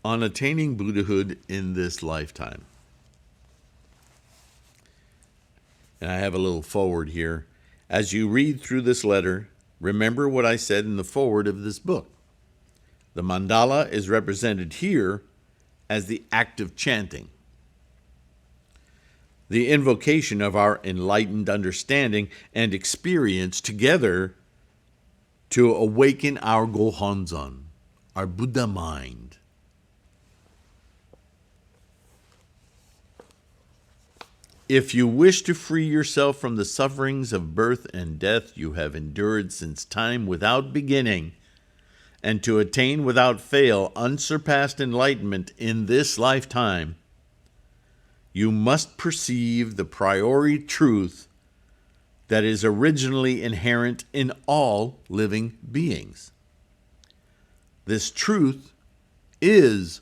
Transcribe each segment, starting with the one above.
on attaining Buddhahood in this lifetime. And I have a little forward here. As you read through this letter, remember what I said in the forward of this book. The mandala is represented here as the act of chanting, the invocation of our enlightened understanding and experience together to awaken our Gohonzon, our Buddha mind. If you wish to free yourself from the sufferings of birth and death you have endured since time without beginning, and to attain without fail unsurpassed enlightenment in this lifetime, you must perceive the priori truth that is originally inherent in all living beings. This truth is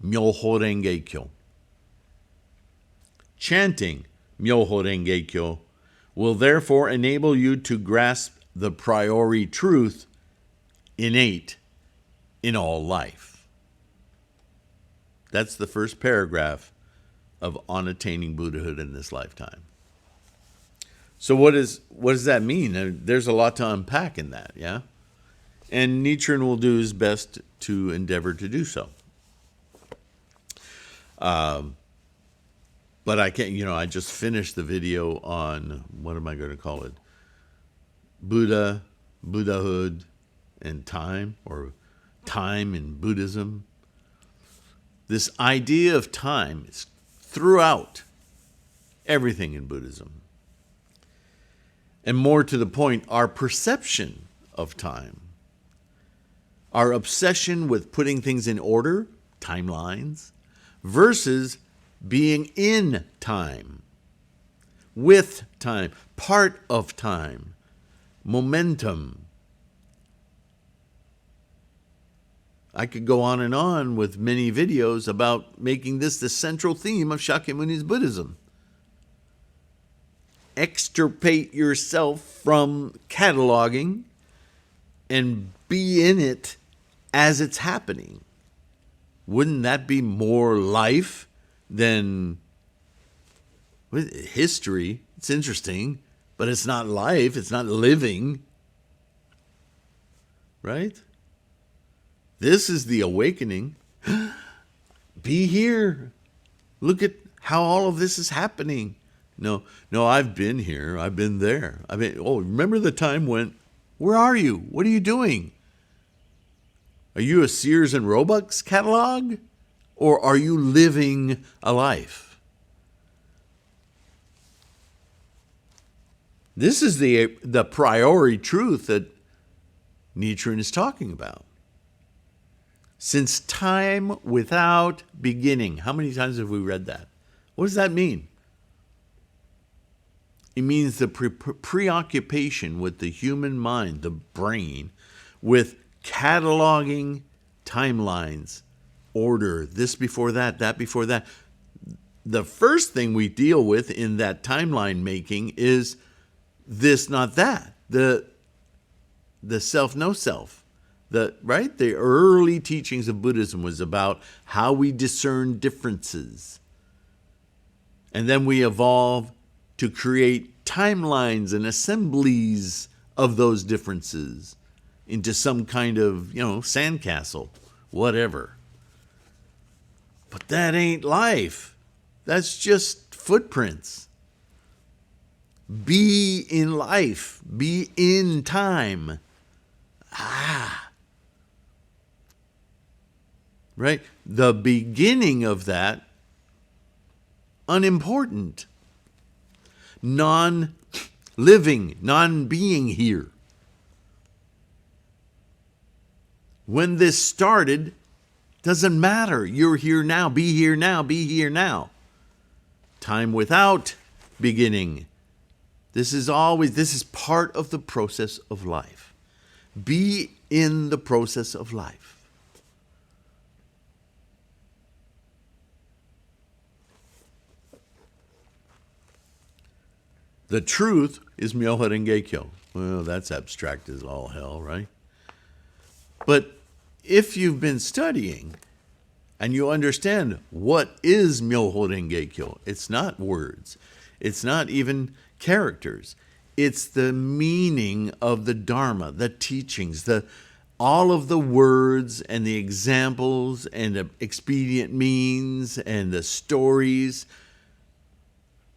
MyoHo Renge Kyo. Chanting MyoHo Renge Kyo will therefore enable you to grasp the priori truth innate in all life. That's the first paragraph of On Attaining Buddhahood in This Lifetime. So what does that mean? There's a lot to unpack in that, yeah? And Nichiren will do his best to endeavor to do so. But I can't, I just finished the video on, what am I going to call it? Buddha, Buddhahood, and time, or time in Buddhism. This idea of time is throughout everything in Buddhism. And more to the point, our perception of time, our obsession with putting things in order, timelines, versus being in time, with time, part of time, momentum. I could go on and on with many videos about making this the central theme of Shakyamuni's Buddhism. Extirpate yourself from cataloging and be in it as it's happening. Wouldn't that be more life than history? It's interesting, but it's not life. It's not living. Right? This is the awakening. Be here. Look at how all of this is happening. No, I've been here. I've been there. Remember the time when, where are you? What are you doing? Are you a Sears and Roebuck's catalog? Or are you living a life? This is the priori truth that Nichiren is talking about. Since time without beginning. How many times have we read that? What does that mean? It means the preoccupation with the human mind, the brain, with cataloging timelines, order, this before that before that. The first thing we deal with in that timeline making is this, not that. The self, no self. The early teachings of Buddhism was about how we discern differences. And then we evolve to create timelines and assemblies of those differences into some kind of, sandcastle, whatever. But that ain't life. That's just footprints. Be in life. Be in time. Right? The beginning of that, unimportant. Non-living, non-being here. When this started, doesn't matter. You're here now. Be here now. Be here now. Time without beginning. This is part of the process of life. Be in the process of life. The truth is MyoHo Renge Kyo. Well, that's abstract as all hell, right? But if you've been studying and you understand what is MyoHo Renge-kyo. It's not words. It's not even characters. It's the meaning of the Dharma, the teachings, all of the words and the examples and the expedient means and the stories.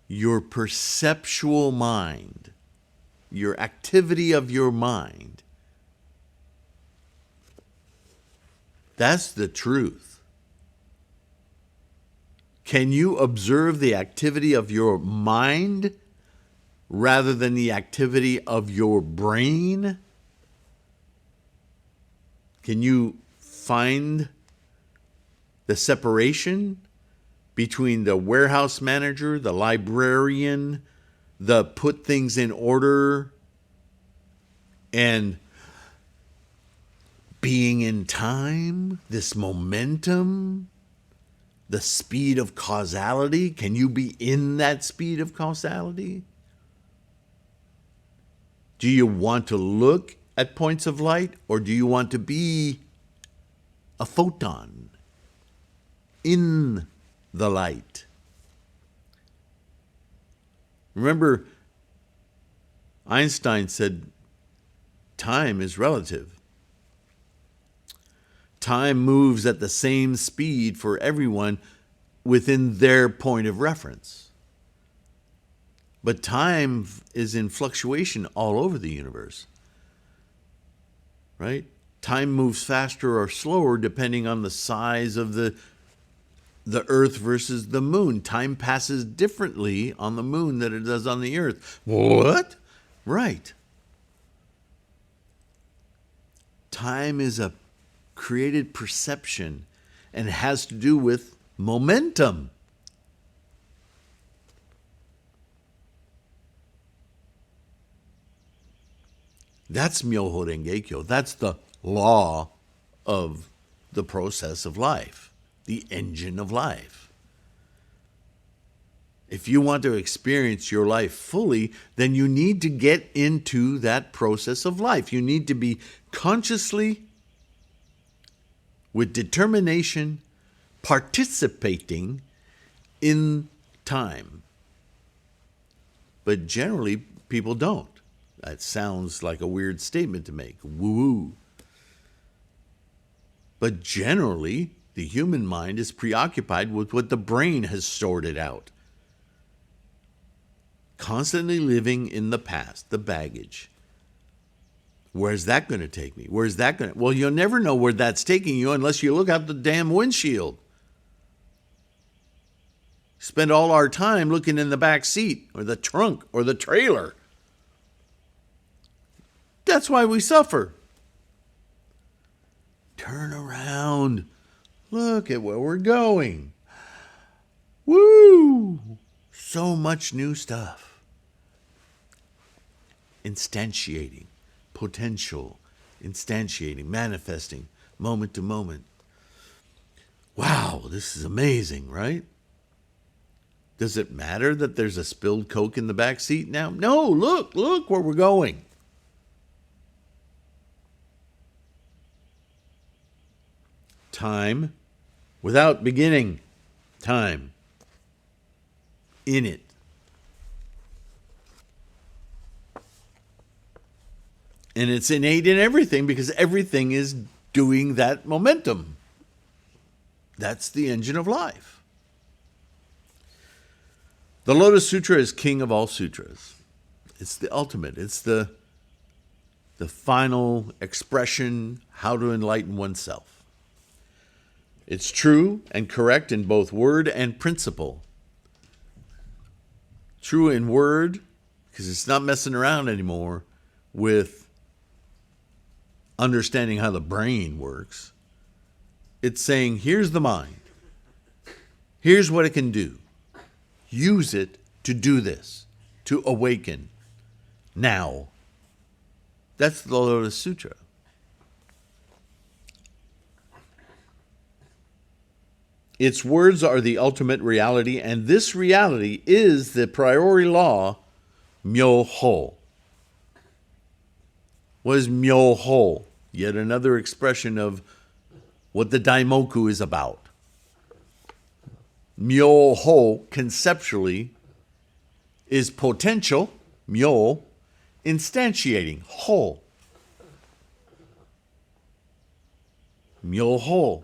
Your perceptual mind, your activity of your mind, that's the truth. Can you observe the activity of your mind rather than the activity of your brain? Can you find the separation between the warehouse manager, the librarian, the put things in order, and being in time, this momentum, the speed of causality? Can you be in that speed of causality? Do you want to look at points of light, or do you want to be a photon in the light? Remember, Einstein said time is relative. Time moves at the same speed for everyone within their point of reference. But time is in fluctuation all over the universe, right? Time moves faster or slower depending on the size of the Earth versus the moon. Time passes differently on the moon than it does on the Earth. What? Right. Time is a created perception and has to do with momentum. That's MyoHo Renge-kyo. That's the law of the process of life, the engine of life. If you want to experience your life fully, then you need to get into that process of life. You need to be consciously, with determination, participating in time. But generally, people don't. That sounds like a weird statement to make. Woo-woo. But generally, the human mind is preoccupied with what the brain has sorted out. Constantly living in the past, the baggage. Where's that going to take me? Where's that going to... Well, you'll never know where that's taking you unless you look out the damn windshield. Spend all our time looking in the back seat or the trunk or the trailer. That's why we suffer. Turn around. Look at where we're going. Woo! So much new stuff. Instantiating. Potential, instantiating, manifesting, moment to moment. Wow, this is amazing, right? Does it matter that there's a spilled Coke in the back seat now? No, look where we're going. Time without beginning. Time in it. And it's innate in everything because everything is doing that momentum. That's the engine of life. The Lotus Sutra is king of all sutras. It's the ultimate. It's the final expression, how to enlighten oneself. It's true and correct in both word and principle. True in word, because it's not messing around anymore with understanding how the brain works. It's saying, here's the mind. Here's what it can do. Use it to do this, to awaken now. That's the Lotus Sutra. Its words are the ultimate reality, and this reality is the priori law, MyoHo. What is MyoHo? Yet another expression of what the Daimoku is about. MyoHo conceptually is potential, myo, instantiating, ho. MyoHo.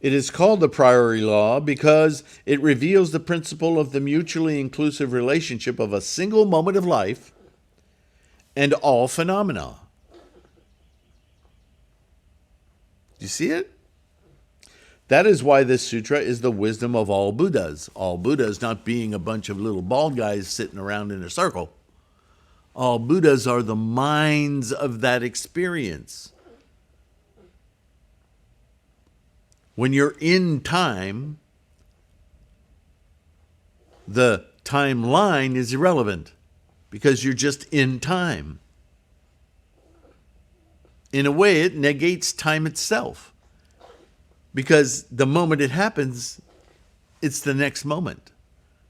It is called the priori law because it reveals the principle of the mutually inclusive relationship of a single moment of life and all phenomena. Do you see it? That is why this sutra is the wisdom of all Buddhas. All Buddhas not being a bunch of little bald guys sitting around in a circle. All Buddhas are the minds of that experience. When you're in time, the timeline is irrelevant because you're just in time. In a way, it negates time itself because the moment it happens, it's the next moment.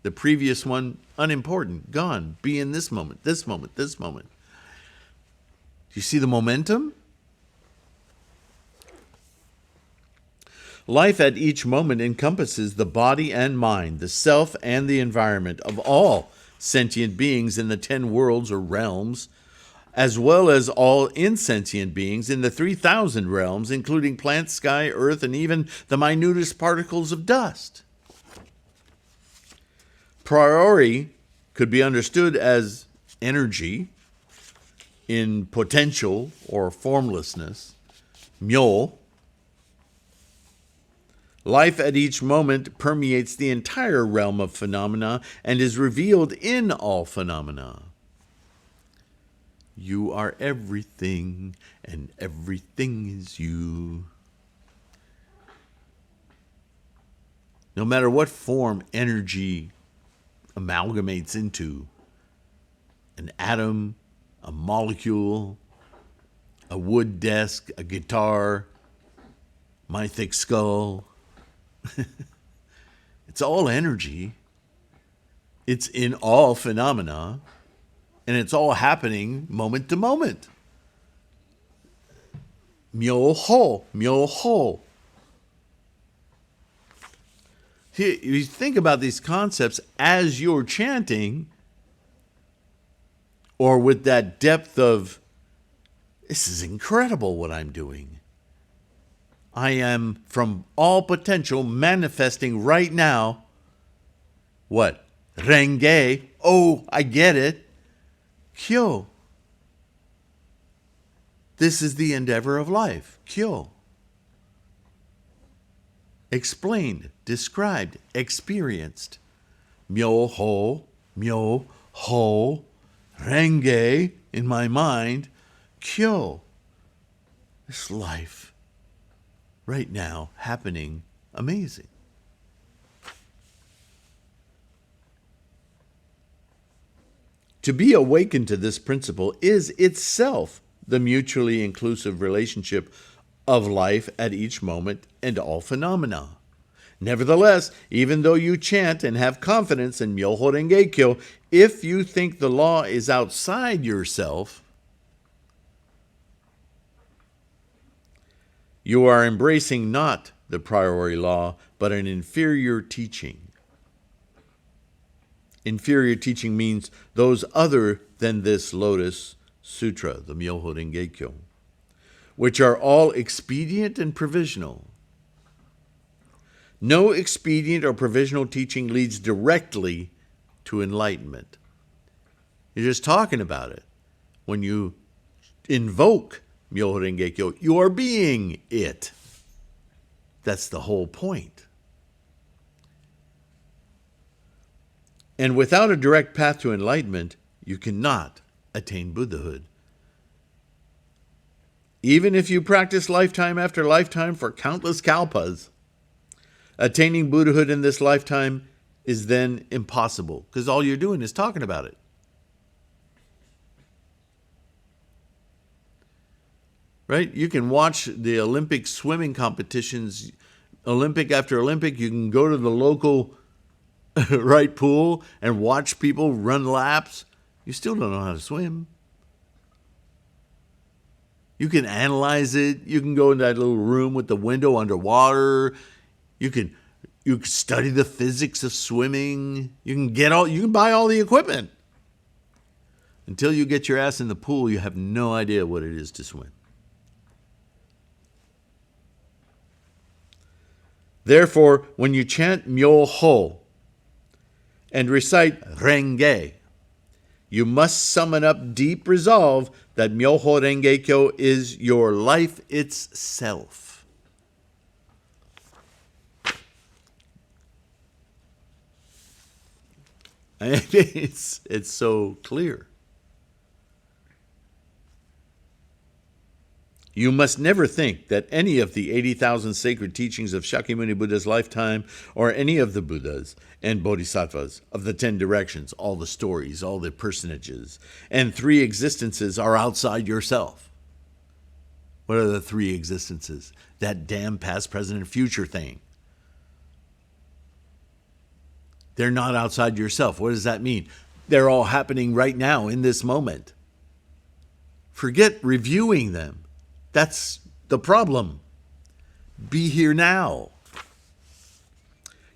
The previous one, unimportant, gone. Be in this moment, this moment, this moment. Do you see the momentum? Life at each moment encompasses the body and mind, the self and the environment of all sentient beings in the 10 worlds or realms, as well as all insentient beings in the 3,000 realms, including plants, sky, earth, and even the minutest particles of dust. Priori could be understood as energy in potential or formlessness, myo. Life at each moment permeates the entire realm of phenomena and is revealed in all phenomena. You are everything, and everything is you. No matter what form energy amalgamates into, an atom, a molecule, a wood desk, a guitar, my thick skull, it's all energy. It's in all phenomena, and it's all happening moment to moment. MyoHo, MyoHo. You think about these concepts as you're chanting, or with that depth of, this is incredible what I'm doing. I am from all potential manifesting right now. What? Renge. Oh, I get it. Kyo. This is the endeavor of life. Kyo. Explained, described, experienced. MyoHo, MyoHo, Renge in my mind. Kyo. This life. Right now, happening, amazing. To be awakened to this principle is itself the mutually inclusive relationship of life at each moment and all phenomena. Nevertheless, even though you chant and have confidence in MyoHo Renge Kyo, if you think the law is outside yourself, you are embracing not the priori law, but an inferior teaching. Inferior teaching means those other than this Lotus Sutra, the MyoHo Renge Kyo, which are all expedient and provisional. No expedient or provisional teaching leads directly to enlightenment. You're just talking about it. When you invoke MyoHo Renge Kyo, you are being it. That's the whole point. And without a direct path to enlightenment, you cannot attain Buddhahood. Even if you practice lifetime after lifetime for countless kalpas, attaining Buddhahood in this lifetime is then impossible, because all you're doing is talking about it. Right? You can watch the Olympic swimming competitions, Olympic after Olympic. You can go to the local right pool and watch people run laps. You still don't know how to swim. You can analyze it. You can go in that little room with the window underwater. You can study the physics of swimming. You can buy all the equipment. Until you get your ass in the pool, you have no idea what it is to swim. Therefore, when you chant MyoHo and recite Renge, you must summon up deep resolve that MyoHo Renge Kyo is your life itself. It's so clear. You must never think that any of the 80,000 sacred teachings of Shakyamuni Buddha's lifetime or any of the Buddhas and Bodhisattvas of the 10 directions, all the stories, all the personages, and 3 existences are outside yourself. What are the 3 existences? That damn past, present, and future thing. They're not outside yourself. What does that mean? They're all happening right now in this moment. Forget reviewing them. That's the problem. Be here now.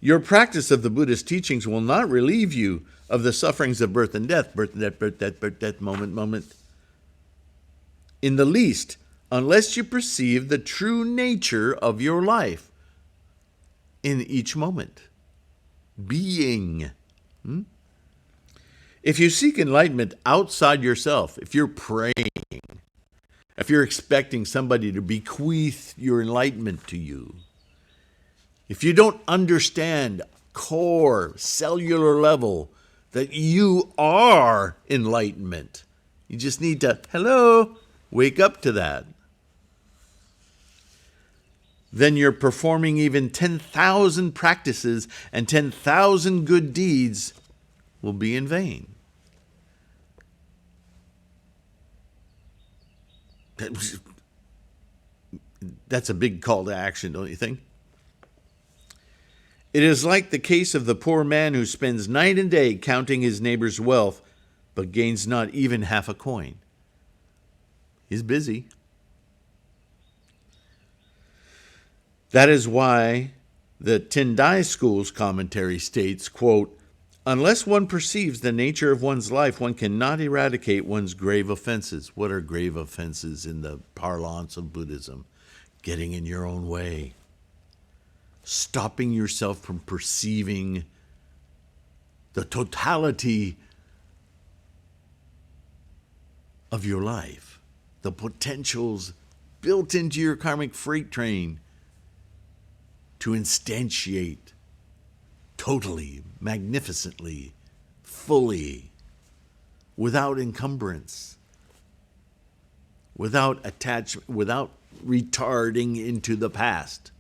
Your practice of the Buddhist teachings will not relieve you of the sufferings of birth and death, moment, in the least, unless you perceive the true nature of your life in each moment. Being. If you seek enlightenment outside yourself, if you're praying, if you're expecting somebody to bequeath your enlightenment to you, if you don't understand core, cellular level that you are enlightenment, you just need to, wake up to that. Then you're performing even 10,000 practices and 10,000 good deeds will be in vain. That's a big call to action, don't you think? It is like the case of the poor man who spends night and day counting his neighbor's wealth, but gains not even half a coin. He's busy. That is why the Tendai School's commentary states, quote, unless one perceives the nature of one's life, one cannot eradicate one's grave offenses. What are grave offenses in the parlance of Buddhism? Getting in your own way. Stopping yourself from perceiving the totality of your life. The potentials built into your karmic freight train to instantiate totally, magnificently, fully, without encumbrance, without attachment, without retarding into the past.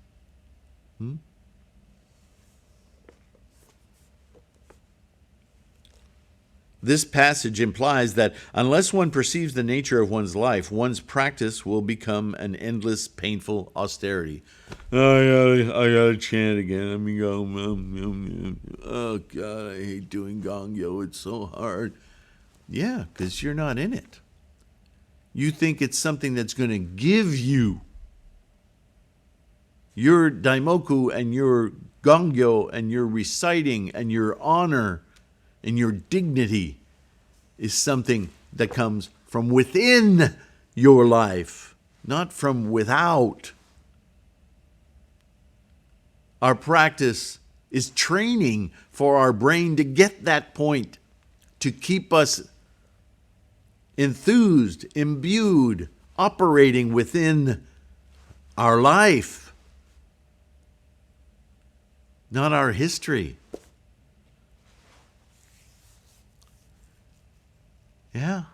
This passage implies that unless one perceives the nature of one's life, one's practice will become an endless, painful austerity. I gotta chant again. Oh God, I hate doing gongyo. It's so hard. Yeah, because you're not in it. You think it's something that's going to give you your daimoku and your gongyo and your reciting and your honor and your dignity is something that comes from within your life, not from without. Our practice is training for our brain to get that point, to keep us enthused, imbued, operating within our life, not our history. Yeah.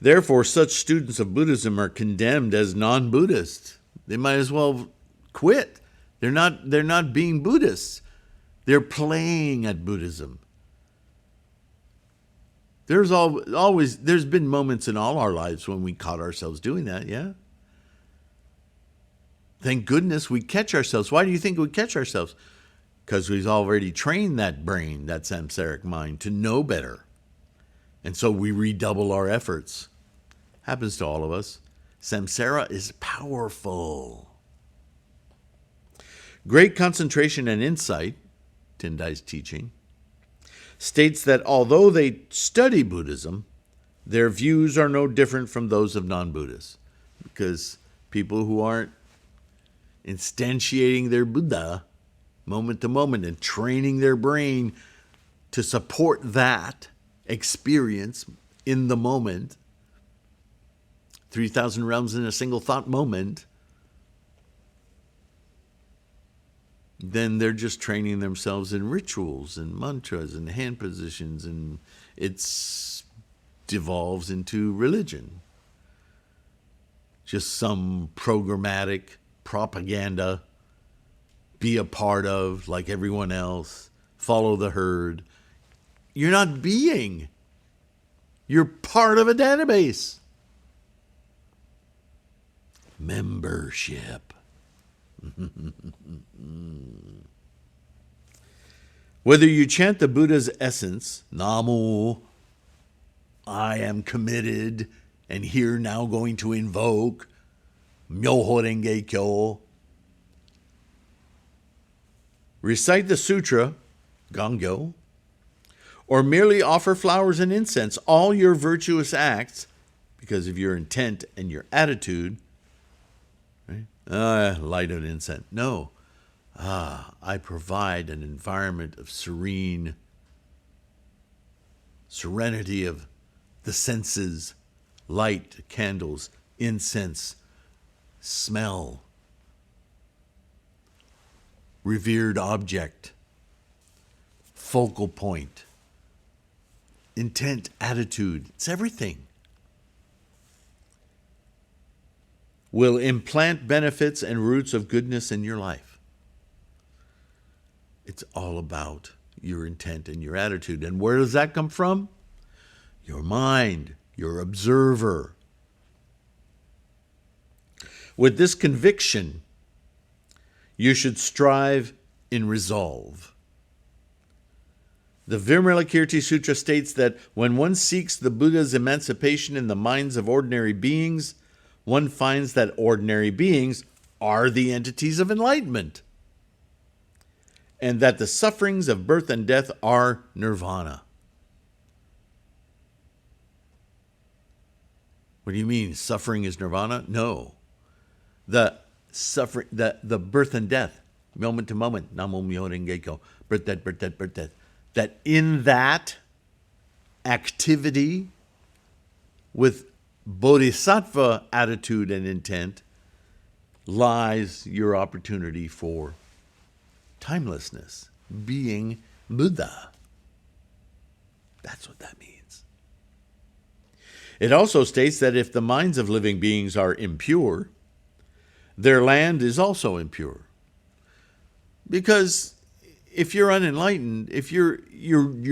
Therefore, such students of Buddhism are condemned as non-Buddhists. They might as well quit. They're not being Buddhists. They're playing at Buddhism. There's been moments in all our lives when we caught ourselves doing that, yeah? Thank goodness we catch ourselves. Why do you think we catch ourselves? Because we've already trained that brain, that samsaric mind, to know better And so we redouble our efforts. Happens to all of us. Samsara is powerful. Great concentration and insight, Tendai's teaching, states that although they study Buddhism, their views are no different from those of non-Buddhists. Because people who aren't instantiating their Buddha moment to moment and training their brain to support that experience in the moment, 3,000 realms in a single thought moment, then they're just training themselves in rituals and mantras and hand positions, and it devolves into religion. Just some programmatic propaganda, be a part of like everyone else, follow the herd. You're not being. You're part of a database. Membership. Whether you chant the Buddha's essence, Namo, I am committed, and here now going to invoke MyoHo Renge Kyo, recite the sutra, Gangyo, or merely offer flowers and incense, all your virtuous acts, because of your intent and your attitude, right? Light of incense. No. I provide an environment of serenity of the senses, light, candles, incense, smell, revered object, focal point, intent, attitude. It's everything. Will implant benefits and roots of goodness in your life. It's all about your intent and your attitude. And where does that come from? Your mind, your observer. With this conviction, you should strive in resolve. The Vimalakirti Sutra states that when one seeks the Buddha's emancipation in the minds of ordinary beings, one finds that ordinary beings are the entities of enlightenment, and that the sufferings of birth and death are nirvana. What do you mean, suffering is nirvana? No. The suffering, the birth and death, moment to moment, Namo Myoho Renge Kyo, birth, death, birth, death, birth, death. That in that activity with bodhisattva attitude and intent lies your opportunity for timelessness, being Buddha. That's what that means. It also states that if the minds of living beings are impure, their land is also impure. Because if you're unenlightened, if you're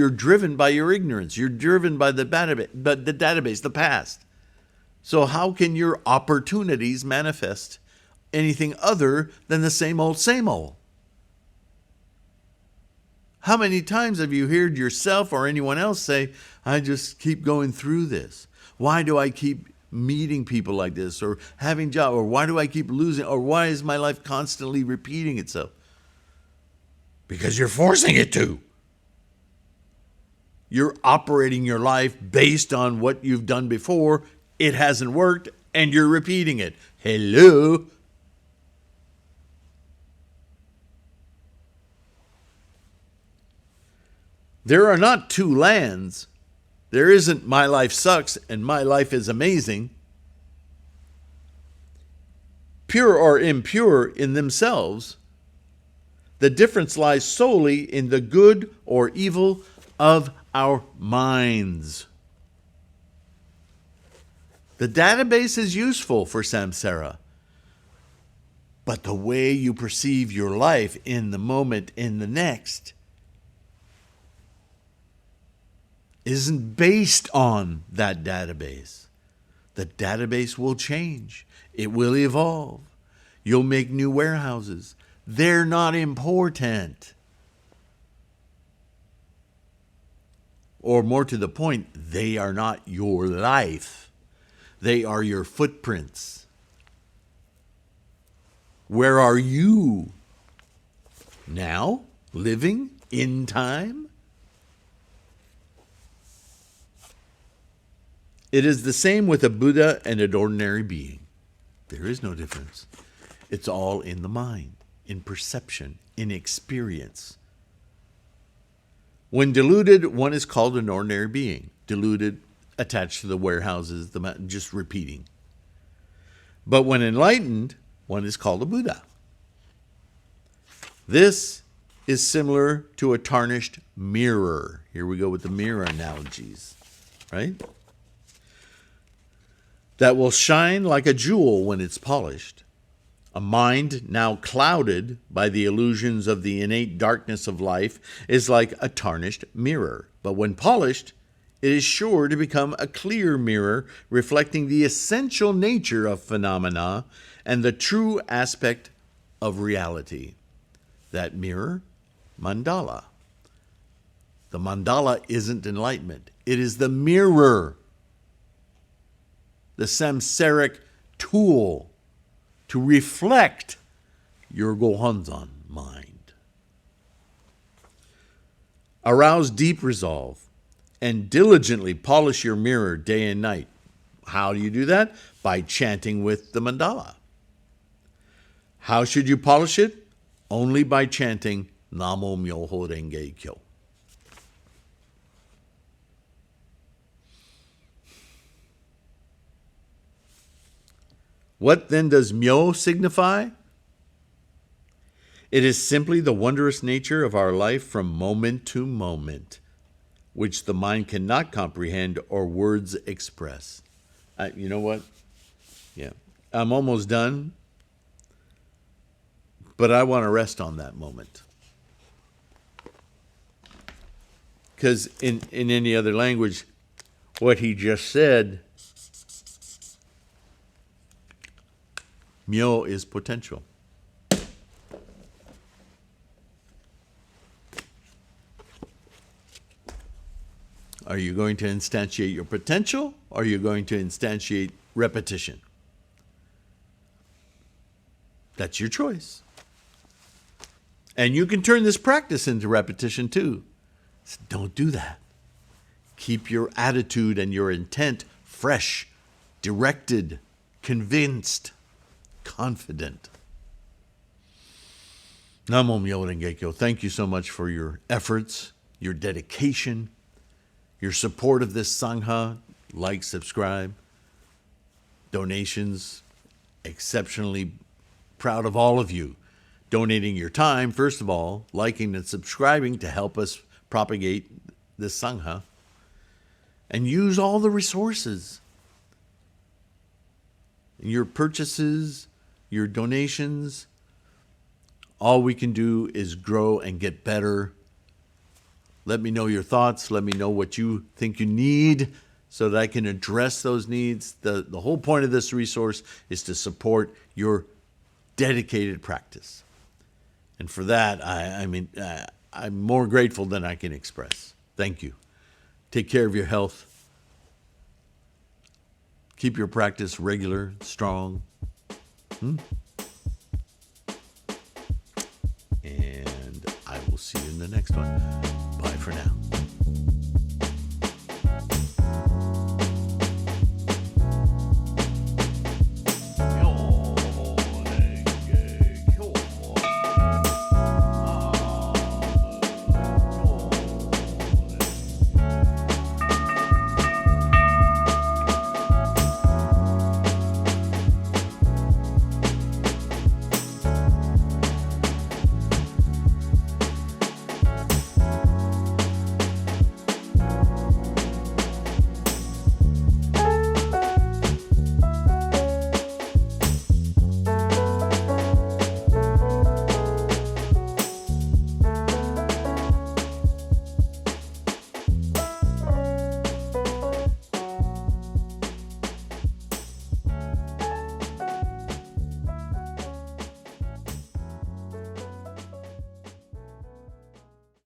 driven by your ignorance, you're driven by the database, the past. So how can your opportunities manifest anything other than the same old, same old? How many times have you heard yourself or anyone else say, I just keep going through this? Why do I keep meeting people like this, or having jobs, or why do I keep losing, or why is my life constantly repeating itself? Because you're forcing it to. You're operating your life based on what you've done before. It hasn't worked, and you're repeating it. Hello? There are not two lands. There isn't my life sucks and my life is amazing. Pure or impure in themselves, the difference lies solely in the good or evil of our minds. The database is useful for samsara, but the way you perceive your life in the moment, in the next, isn't based on that database. The database will change. It will evolve. You'll make new warehouses. They're not important. Or more to the point, they are not your life. They are your footprints. Where are you now, living in time? It is the same with a Buddha and an ordinary being. There is no difference. It's all in the mind, in perception, in experience. When deluded, one is called an ordinary being. Deluded, attached to the warehouses, just repeating. But when enlightened, one is called a Buddha. This is similar to a tarnished mirror. Here we go with the mirror analogies, right? That will shine like a jewel when it's polished. A mind now clouded by the illusions of the innate darkness of life is like a tarnished mirror. But when polished, it is sure to become a clear mirror reflecting the essential nature of phenomena and the true aspect of reality. That mirror, mandala. The mandala isn't enlightenment. It is the mirror, the samsaric tool to reflect your Gohonzon mind. Arouse deep resolve and diligently polish your mirror day and night. How do you do that? By chanting with the mandala. How should you polish it? Only by chanting Namo MyoHo Renge Kyo. What then does Myo signify? It is simply the wondrous nature of our life from moment to moment, which the mind cannot comprehend or words express. You know what? Yeah, I'm almost done, but I want to rest on that moment. Because in any other language, what he just said, Myo is potential. Are you going to instantiate your potential, or are you going to instantiate repetition? That's your choice. And you can turn this practice into repetition too. So don't do that. Keep your attitude and your intent fresh, directed, convinced, confident. Namo Myoho Renge Kyo. Thank you so much for your efforts, your dedication, your support of this Sangha. Like, subscribe, donations. Exceptionally proud of all of you. Donating your time, first of all, liking and subscribing to help us propagate this Sangha. And use all the resources. Your purchases, your donations, all we can do is grow and get better. Let me know your thoughts. Let me know what you think you need so that I can address those needs. The whole point of this resource is to support your dedicated practice. And for that, I'm more grateful than I can express. Thank you. Take care of your health. Keep your practice regular, strong. And I will see you in the next one. Bye for now.